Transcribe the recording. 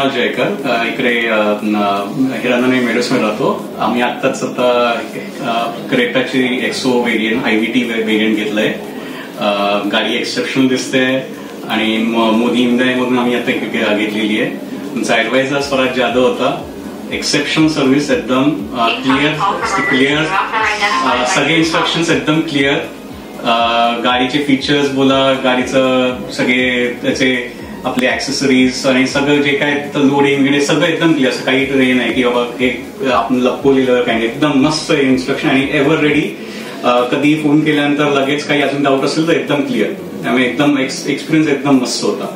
मृणाल जयकर, इकडे हिरानंदी मेडोसमध्ये राहतो. आम्ही आत्ताच क्रेटाची एक्सो व्हेरियंट IVT व्हेरियंट घेतलंय. गाडी एक्सेप्शनल दिसते आणि मोदी हिंदाईमधून आम्ही आता घेतलेली आहे. तुमचा ऍडवायझर स्वराज जाधव होता. एक्सेप्शनल सर्व्हिस, एकदम क्लिअर, सगळे इन्स्ट्रक्शन्स एकदम क्लिअर. गाडीचे फीचर्स बोला, गाडीचं सगळे त्याचे आपले ऍक्सेसरीज आणि सगळं जे काय लोडिंग वगैरे सगळं एकदम क्लिअर. असं काही हे नाही की बाबा हे आपण लपवलेलं काही, एकदम मस्त इन्स्ट्रक्शन आणि एव्हर रेडी. कधी फोन केल्यानंतर लगेच काही अजून डाऊट असेल तर एकदम क्लिअर. त्यामुळे एकदम एक्सपिरियन्स एकदम मस्त होता.